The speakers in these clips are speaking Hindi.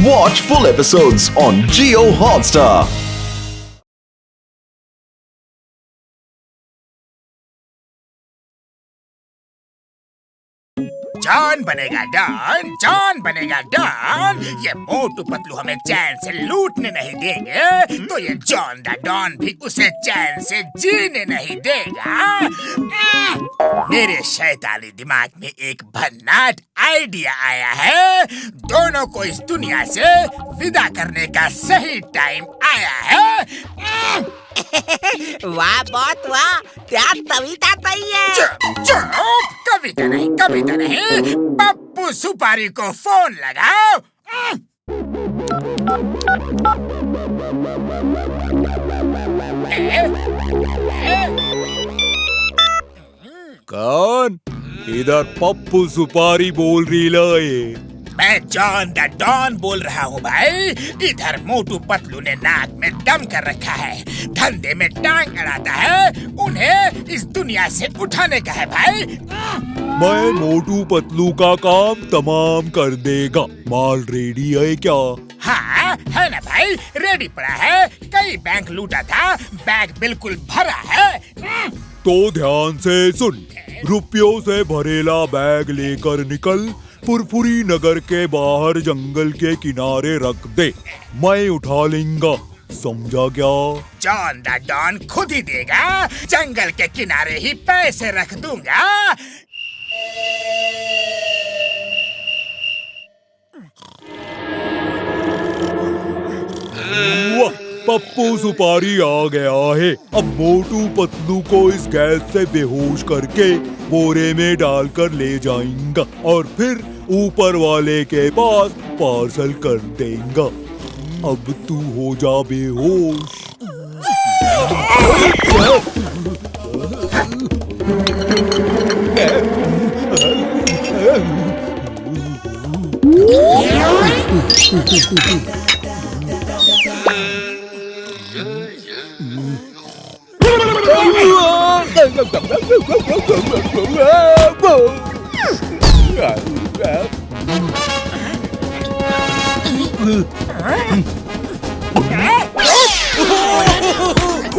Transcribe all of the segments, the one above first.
Watch full episodes on Jio Hotstar. John बनेगा डॉन, जॉन बनेगा डॉन। ये मोटू पतलू हमें चैन से लूटने नहीं देंगे, तो ये जॉन द डॉन भी उसे चैन से जीने नहीं देगा। मेरे शैतानी दिमाग में एक भन्नाट आइडिया आया है। दोनों को इस दुनिया से विदा करने का सही टाइम आया है। वाह बहुत वाह, क्या कविता सही है। चुप, कविता नहीं, कविता नहीं। पप्पू सुपारी को फोन लगाओ। कौन? इधर पप्पू सुपारी बोल रही है। मैं जॉन द डॉन बोल रहा हूँ भाई। इधर मोटू पतलू ने नाक में दम कर रखा है, धंधे में टांग अड़ाता है। उन्हें इस दुनिया से उठाने का है भाई। मैं मोटू पतलू का काम तमाम कर देगा। माल रेडी है क्या? हाँ है ना भाई, रेडी पड़ा है। कई बैंक लूटा था, बैग बिल्कुल भरा है। तो ध्यान से सुन, रुपयों से भरेला बैग लेकर निकल, फुरफुरी नगर के बाहर जंगल के किनारे रख दे, मैं उठा लेंगा। समझा क्या? जॉन द डॉन खुद ही देगा। जंगल के किनारे ही पैसे रख दूंगा। वाह, पप्पू सुपारी आ गया है। अब मोटू पतलू को इस गैस से बेहोश करके बोरे में डालकर ले जाएंगा और फिर ऊपर वाले के पास पार्सल कर देंगा। अब तू हो जा बेहोश।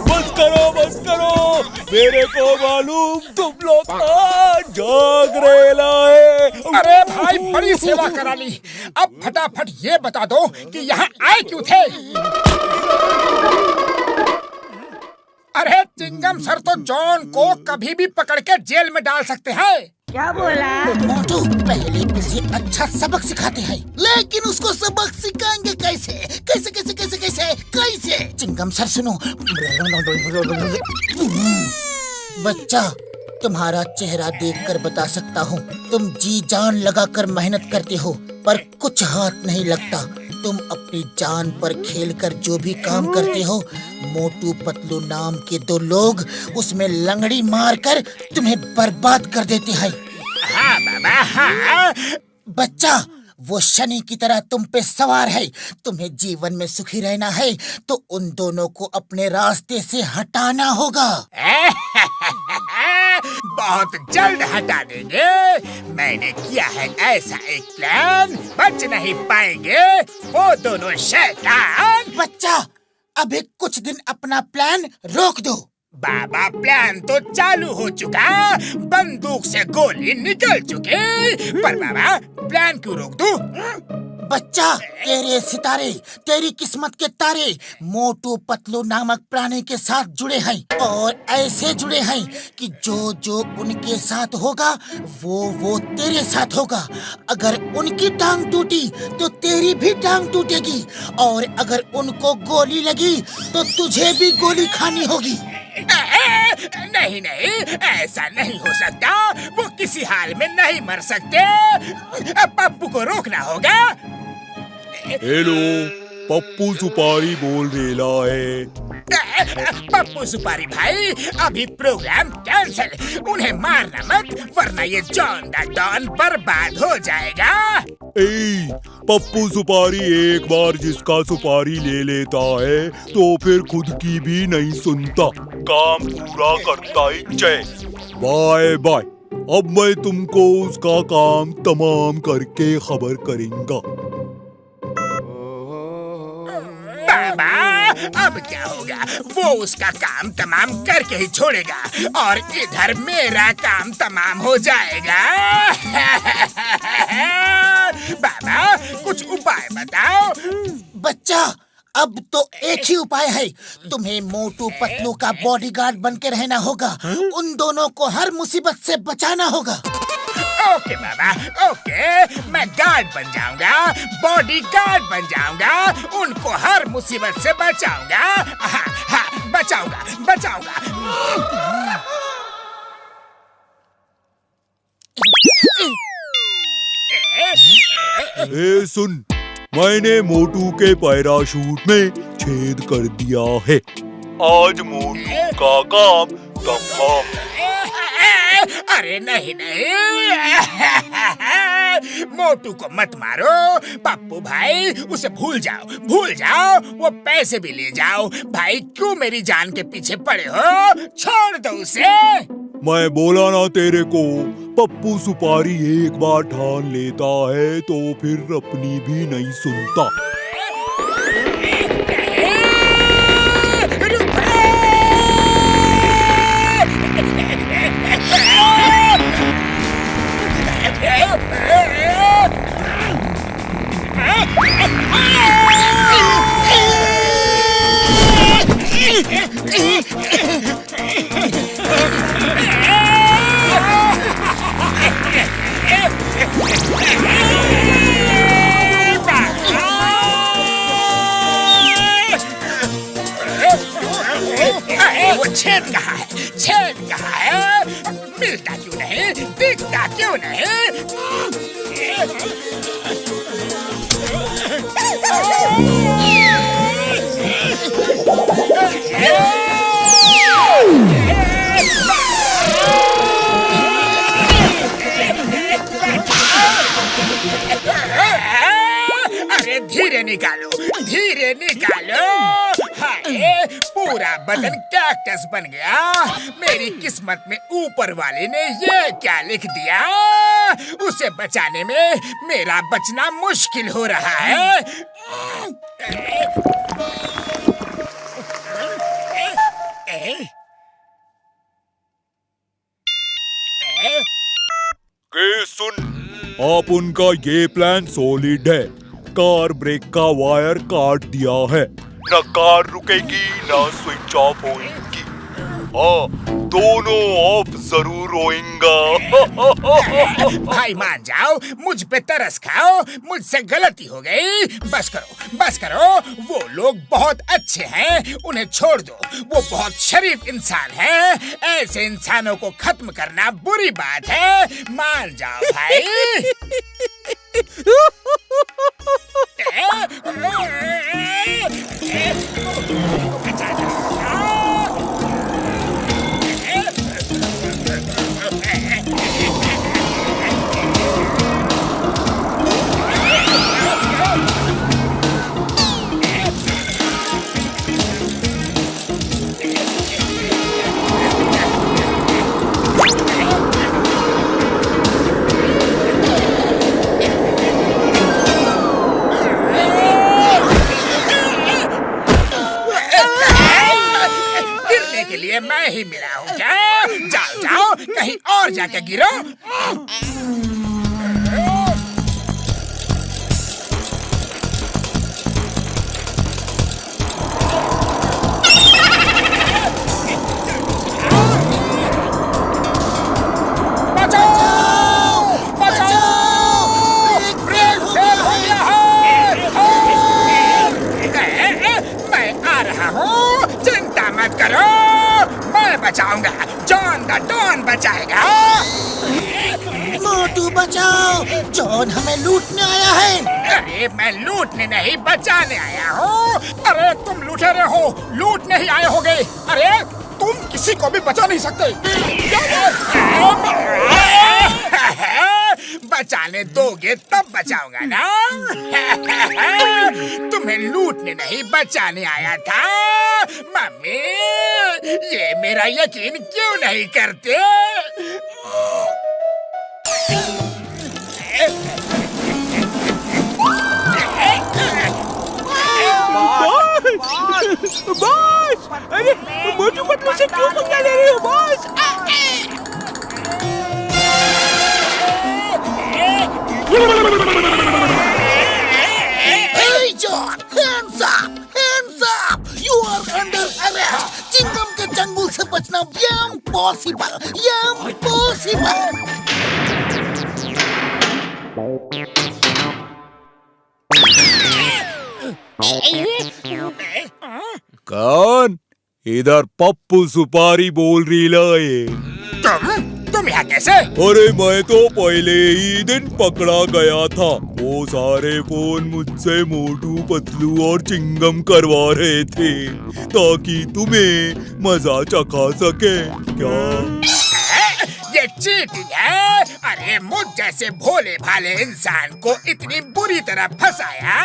बस करो, मेरे को मालूम तुम लोग जाग रहेला है। अरे भाई, बड़ी सेवा करा ली। अब फटाफट ये बता दो कि यहाँ आए क्यों थे। अरे चिंगम सर तो जॉन को कभी भी पकड़ के जेल में डाल सकते हैं। क्या बोला? मोटू, पहले इसे अच्छा सबक सिखाते हैं। लेकिन उसको सबक सिखाएंगे कैसे? कैसे कैसे कैसे कैसे कैसे? चिंगम सर सुनो। बच्चा, तुम्हारा चेहरा देखकर बता सकता हूँ, तुम जी जान लगाकर मेहनत करते हो पर कुछ हाथ नहीं लगता। तुम अपनी जान पर खेलकर जो भी काम करते हो, मोटू पतलू नाम के दो लोग उसमें लंगड़ी मारकर तुम्हें बर्बाद कर देते हैं। हाँ बाबा हाँ। बच्चा, वो शनि की तरह तुम पे सवार है। तुम्हें जीवन में सुखी रहना है तो उन दोनों को अपने रास्ते से हटाना होगा। बहुत जल्द हटा देंगे। मैंने किया है ऐसा एक प्लान, बच नहीं पाएंगे वो दोनों शैतान। बच्चा, अभी कुछ दिन अपना प्लान रोक दो। बाबा, प्लान तो चालू हो चुका, बंदूक से गोली निकल चुकी। पर बाबा, प्लान क्यों रोक दूं? बच्चा, तेरे सितारे, तेरी किस्मत के तारे मोटू पतलू नामक प्राणी के साथ जुड़े हैं और ऐसे जुड़े हैं कि जो जो उनके साथ होगा वो तेरे साथ होगा। अगर उनकी टांग टूटी तो तेरी भी टांग टूटेगी, और अगर उनको गोली लगी तो तुझे भी गोली खानी होगी। नहीं नहीं, ऐसा नहीं हो सकता। वो किसी हाल में नहीं मर सकते। पप्पू को रोकना होगा। हेलो, पप्पू सुपारी बोल रेला है। पप्पू सुपारी भाई, अभी प्रोग्राम कैंसिल। उन्हें मारना मत, वरना ये जॉन द डॉन बर्बाद हो जाएगा। पप्पू सुपारी एक बार जिसका सुपारी ले लेता है तो फिर खुद की भी नहीं सुनता, काम पूरा करता ही जय। Bye bye. अब मैं तुमको उसका काम तमाम करके खबर करूंगा। अब क्या होगा, वो उसका काम तमाम करके ही छोड़ेगा और इधर मेरा काम तमाम हो जाएगा। बाबा कुछ उपाय बताओ। बच्चा, अब तो एक ही उपाय है, तुम्हें मोटू पतलू का बॉडीगार्ड बन के रहना होगा। उन दोनों को हर मुसीबत से बचाना होगा। ओके बाबा, ओके, मैं गार्ड बन जाऊंगा, बॉडी गार्ड बन जाऊंगा, उनको हर मुसीबत से बचाऊंगा। हाँ हाँ, बचाऊंगा बचाऊंगा। ए सुन, मैंने मोटू के पैराशूट में छेद कर दिया है। आज मोटू का काम तमाम। अरे नहीं नहीं, मोटू को मत मारो पप्पू भाई, उसे भूल जाओ, वो पैसे भी ले जाओ। भाई क्यों मेरी जान के पीछे पड़े हो, छोड़ दो उसे। मैं बोला ना तेरे को, पप्पू सुपारी एक बार ठान लेता है तो फिर अपनी भी नहीं सुनता। वो छेद कहाँ है, मिलता क्यों नहीं, दिखता क्यों नहीं? अरे धीरे निकालो। हाय, पूरा बदन कैक्टस बन गया। मेरी किस्मत में ऊपर वाले ने ये क्या लिख दिया, उसे बचाने में मेरा बचना मुश्किल हो रहा है। के सुन, आप उनका ये प्लान सॉलिड है। कार ब्रेक का वायर काट दिया है, न कार रुकेगी न स्विच ऑफ होएगी। हाँ, दोनों ऑफ जरूर होएगा। भाई मान जाओ, मुझ पे तरस खाओ, मुझसे गलती हो गई। बस करो, वो लोग बहुत अच्छे हैं, उन्हें छोड़ दो। वो बहुत शरीफ इंसान हैं, ऐसे इंसानों को खत्म करना बुरी बात है। मान जाओ भाई। के लिए मैं ही मिला हूँ क्या? जाओ, कहीं और जाके गिरो। बचाऊंगा, जॉन द डॉन बचाएगा। मोटू बचाओ, जॉन हमें लूटने आया है। अरे मैं लूटने नहीं, बचाने आया हूँ। अरे तुम लुटेरे हो, लूटने ही आए होगे। अरे तुम किसी को भी बचा नहीं सकते। बचाने दोगे तब बचाऊंगा ना। तुम्हें लूटने नहीं, बचाने आया था। मम्मी, ये मेरा यकीन क्यों नहीं करते? बॉस, अरे मोटू पतलू से क्यों पंगा ले रही हो boss? Hey John, hands up, hands up! You are under arrest. Chingam के जंगल से बचना impossible, impossible. कौन? इधर पप्पू सुपारी बोल रही लाए। तुम यहाँ कैसे? अरे मैं तो पहले ही दिन पकड़ा गया था। वो सारे फोन मुझसे मोटू पतलू और चिंगम करवा रहे थे ताकि तुम्हें मजा चखा सके। क्या ये चीटिंग है? अरे मुझ जैसे भोले भाले इंसान को इतनी बुरी तरह फंसाया।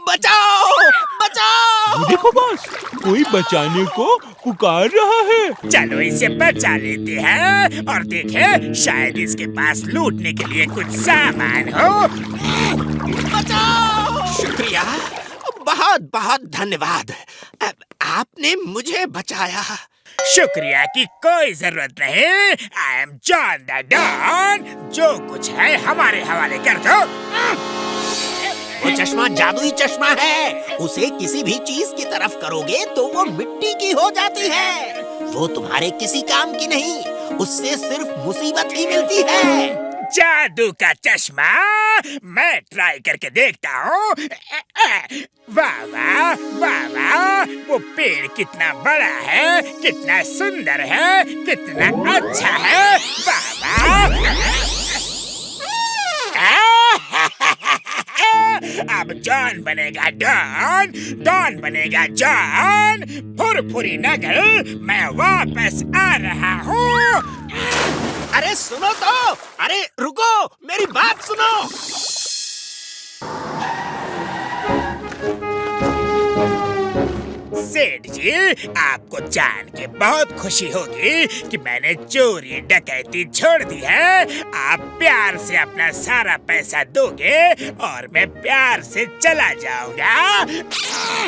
बचाओ बचाओ! देखो बॉस, कोई बचाने को पुकार रहा है। चलो इसे बचा लेते हैं और देखें शायद इसके पास लूटने के लिए कुछ सामान हो। बचाओ! शुक्रिया, बहुत बहुत धन्यवाद। आपने मुझे बचाया। शुक्रिया की कोई जरूरत नहीं। I am John the don. जो कुछ है हमारे हवाले कर दो। वो चश्मा जादुई चश्मा है। उसे किसी भी चीज की तरफ करोगे तो वो मिट्टी की हो जाती है। वो तुम्हारे किसी काम की नहीं, उससे सिर्फ मुसीबत ही मिलती है। जादू का चश्मा मैं ट्राई करके देखता हूँ। वाह वाह वाह वाह! वो पेड़ कितना बड़ा है, कितना सुंदर है, कितना अच्छा है। वाह वाह! अब जॉन बनेगा डॉन, डॉन बनेगा जॉन। फुरफुरी नगर मैं वापस आ रहा हूँ। अरे सुनो तो, अरे रुको, मेरी बात सुनो। सेठ जी, आपको जान के बहुत खुशी होगी कि मैंने चोरी डकैती छोड़ दी है। आप प्यार से अपना सारा पैसा दोगे और मैं प्यार से चला जाऊंगा।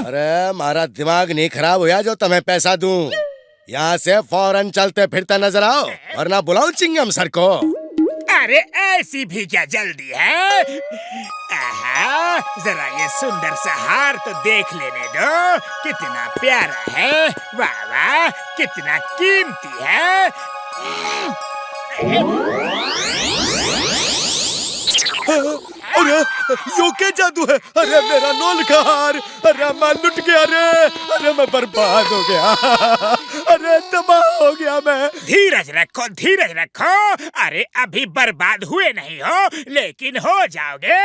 अरे मारा दिमाग नहीं खराब हुआ जो तुम्हें पैसा दूं। यहाँ से फौरन चलते फिरते नजर आओ वरना बुलाऊं चिंगम सर को। अरे ऐसी भी क्या जल्दी है? आहा, जरा ये सुंदर सा हार तो देख लेने दो। कितना प्यारा है। वाह वाह, कितना कीमती है। अरे यो क्या जादू है? अरे मेरा नोल का हार। अरे मैं लुट गया रे। अरे मैं बर्बाद हो गया। अरे तबाह हो गया मैं। धीरज रखो, धीरज रखो। अरे अभी बर्बाद हुए नहीं हो, लेकिन हो जाओगे।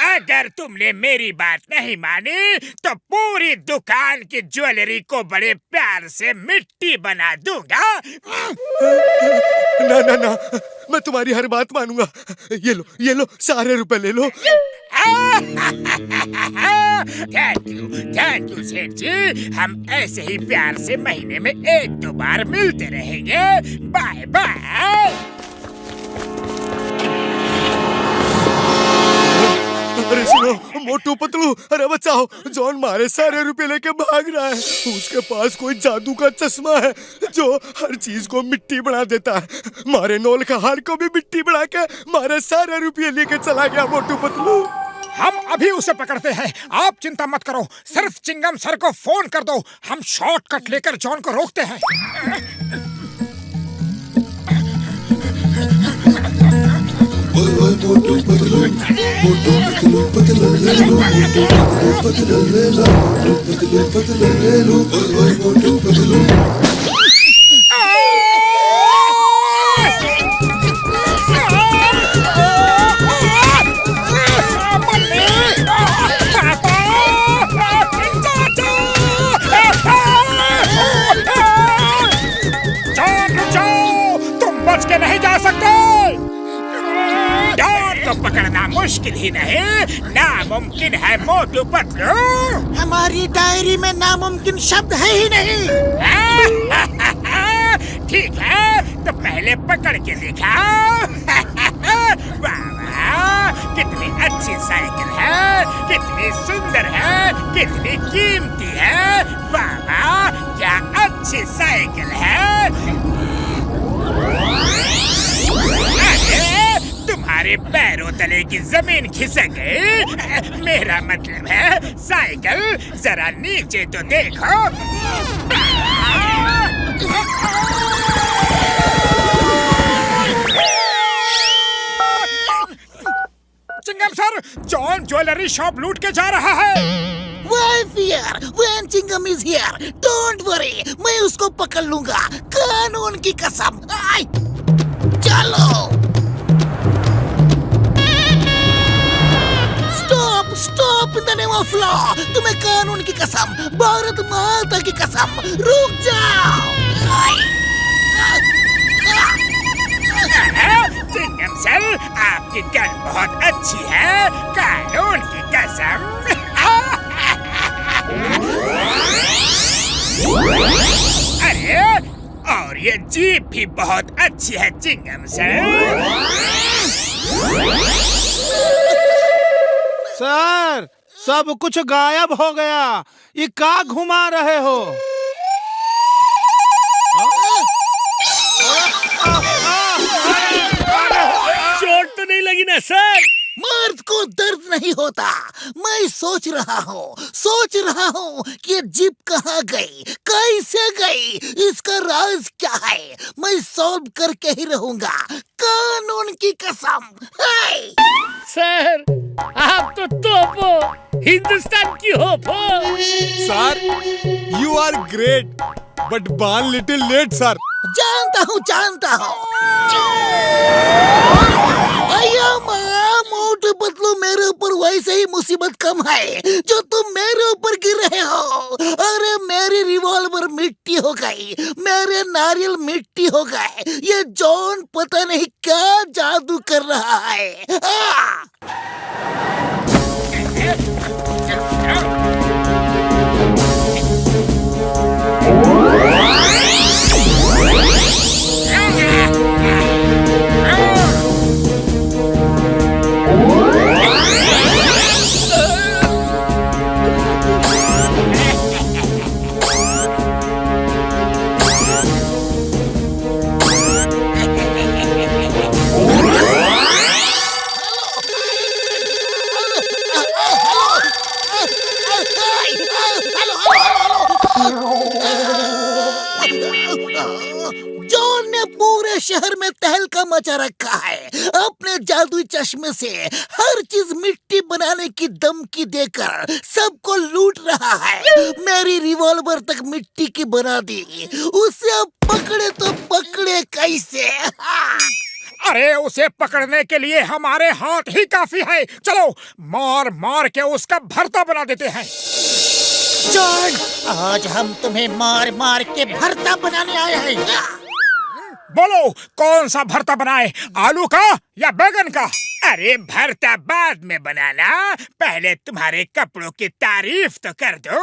अगर तुमने मेरी बात नहीं मानी तो पूरी दुकान की ज्वेलरी को बड़े प्यार से मिट्टी बना दूंगा। ना ना ना, मैं तुम्हारी हर बात मानूंगा। ये लो सारे रुपए ले लो। थैंक यू सेठ जी। हम ऐसे ही प्यार से महीने में 1-2 बार मिलते रहेंगे। Bye bye. अरे सुनो मोटू पतलू, अरे बचाओ, जॉन मारे सारे रुपए लेके भाग रहा है। उसके पास कोई जादू का चश्मा है जो हर चीज को मिट्टी बना देता है। मारे नोल का हार को भी मिट्टी बना के मारे सारे रुपये लेके चला गया मोटू पतलू। हम अभी उसे पकड़ते हैं। आप चिंता मत करो, सिर्फ चिंगम सर को फोन कर दो। हम शॉर्टकट लेकर जॉन को रोकते हैं। तुम बच के नहीं जा सकते। पकड़ना मुश्किल ही नहीं, नामुमकिन है मोटू पतलू। हमारी डायरी में नामुमकिन शब्द है ही नहीं। ठीक है, तो पहले पकड़ के दिखाओ। वाह वाह, कितनी अच्छी साइकिल है, कितनी सुंदर है, कितनी कीमती है। वाह वाह, क्या अच्छी साइकिल है। अरे, तुम्हारे पैरों तले की जमीन खिसक गई। मेरा मतलब है साइकिल जरा नीचे तो देखो। Chingam sir, John jewellery shop लूट के जा रहा है। Why fear when Chingam is here? Don't worry, मैं उसको पकड़ लूंगा, कानून की कसम। आई, चलो। Stop, stop in the name of law. तुम्हें कानून की कसम, भारत माता की कसम, रुक जाओ। चिंगम सर, आपकी गन बहुत अच्छी है, कानून की कसम। अरे, और ये जीप भी बहुत अच्छी है चिंगम सर। सर, सब कुछ गायब हो गया। ये का घुमा रहे हो? चोट तो नहीं लगी ना सर? मर्द को दर्द नहीं होता। मैं सोच रहा हूँ कि ये जीप कहाँ गई, कैसे गई, इसका राज क्या है। मैं सॉल्व करके ही रहूंगा, कानून की कसम। हाय! सर, आप तो तोपो, हिंदुस्तान की होप हो। Sir, you are great, but ban little late sir. जानता हूँ। भैया माँ, मोटू पतलू, मेरे ऊपर वैसे ही मुसीबत कम है जो तुम मेरे ऊपर गिर रहे हो। अरे, मेरी रिवॉल्वर मिट्टी हो गई, मेरे नारियल मिट्टी हो गए। ये जॉन पता नहीं क्या जादू कर रहा है। जॉन ने पूरे शहर में तहलका मचा रखा है। अपने जादुई चश्मे से हर चीज मिट्टी बनाने की धमकी देकर सबको लूट रहा है। मेरी रिवॉल्वर तक मिट्टी की बना दी। उसे अब पकड़े तो पकड़े कैसे? अरे, उसे पकड़ने के लिए हमारे हाथ ही काफी है। चलो, मार मार के उसका भरता बना देते हैं। जॉन, आज हम तुम्हें मार मार के भरता बनाने आए हैं। बोलो, कौन सा भरता बनाए, आलू का या बैगन का? अरे, भरता बाद में बनाना, पहले तुम्हारे कपड़ों की तारीफ तो कर दो।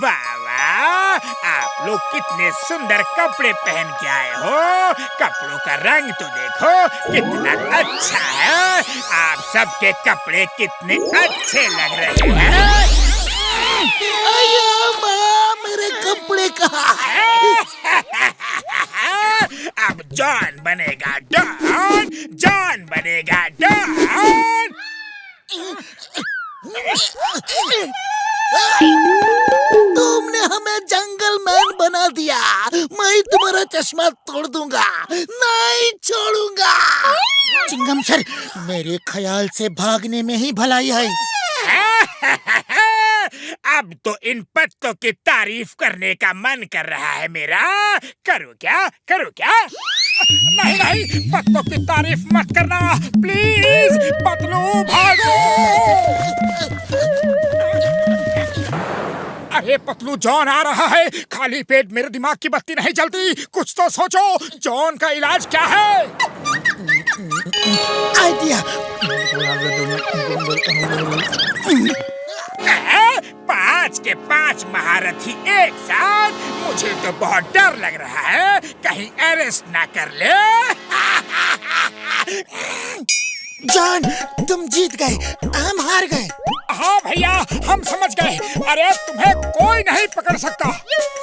वाह वाह, आप लोग कितने सुंदर कपड़े पहन के आए हो। कपड़ों का रंग तो देखो, कितना अच्छा है। आप सबके कपड़े कितने अच्छे लग रहे हैं। अयो माँ, मेरे कपड़े कहाँ हैं? अब जॉन बनेगा डॉन, जॉन बनेगा डॉन। तुमने हमें जंगल मैन बना दिया। मैं तुम्हारा चश्मा तोड़ दूंगा, नहीं छोड़ूंगा। चिंगम सर, मेरे ख्याल से भागने में ही भलाई है। अब तो इन पत्तों की तारीफ करने का मन कर रहा है मेरा। करूँ क्या? नहीं नहीं, पत्तों की तारीफ मत करना प्लीज। पतलू, भागो। अरे पतलू, जॉन आ रहा है। खाली पेट मेरे दिमाग की बत्ती नहीं जलती। कुछ तो सोचो, जॉन का इलाज क्या है? आइडिया। पांच के पांच महारथी एक साथ, मुझे तो बहुत डर लग रहा है कहीं अरेस्ट ना कर ले। जॉन, तुम जीत गए, हम हार गए। हाँ भैया, हम समझ गए। अरे तुम्हें कोई नहीं पकड़ सकता।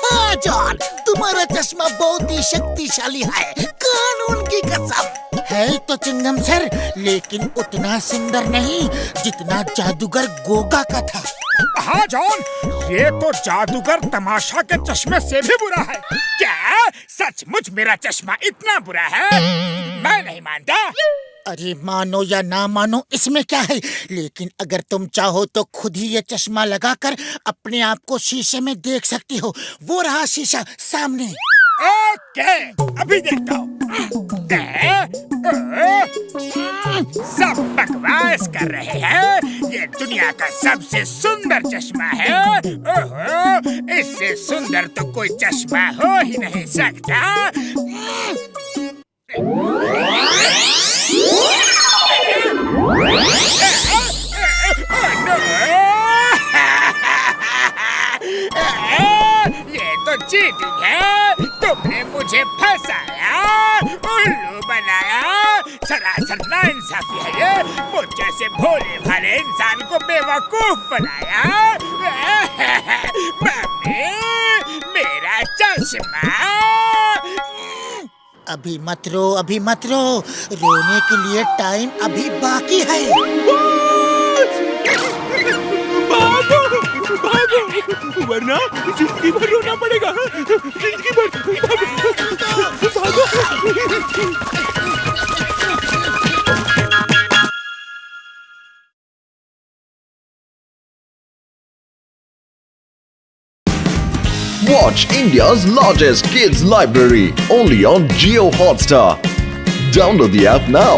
हाँ जॉन, तुम्हारा चश्मा बहुत ही शक्तिशाली है, कानून की कसम। है तो चिंगम सर, लेकिन उतना सुंदर नहीं जितना जादूगर गोगा का था। हाँ जॉन, ये तो जादूगर तमाशा के चश्मे से भी बुरा है। क्या सचमुच मेरा चश्मा इतना बुरा है? मैं नहीं मानता। अरे मानो या ना मानो इसमें क्या है, लेकिन अगर तुम चाहो तो खुद ही ये चश्मा लगाकर अपने आप को शीशे में देख सकती हो। वो रहा शीशा सामने। ओके, अभी देखता हूँ। सब बकवास कर रहे हैं। ये दुनिया का सबसे सुंदर चश्मा है। ओहो, इससे सुंदर तो कोई चश्मा हो ही नहीं सकता। ये तो चीटिंग है। तुमने मुझे फंसाया, उल्लू बनाया। सरासर नाइंसाफी है ये। मुझ जैसे भोले भाले इंसान को बेवकूफ बनाया। मम्मी, मेरा चश्मा। अभी मत रो, अभी मत रो, रोने के लिए टाइम अभी बाकी है। भागो, भागो, वरना जिंदगी भर रोना पड़ेगा। जिंदगी भर भागो। Watch India's largest kids library only on Jio Hotstar. Download the app now.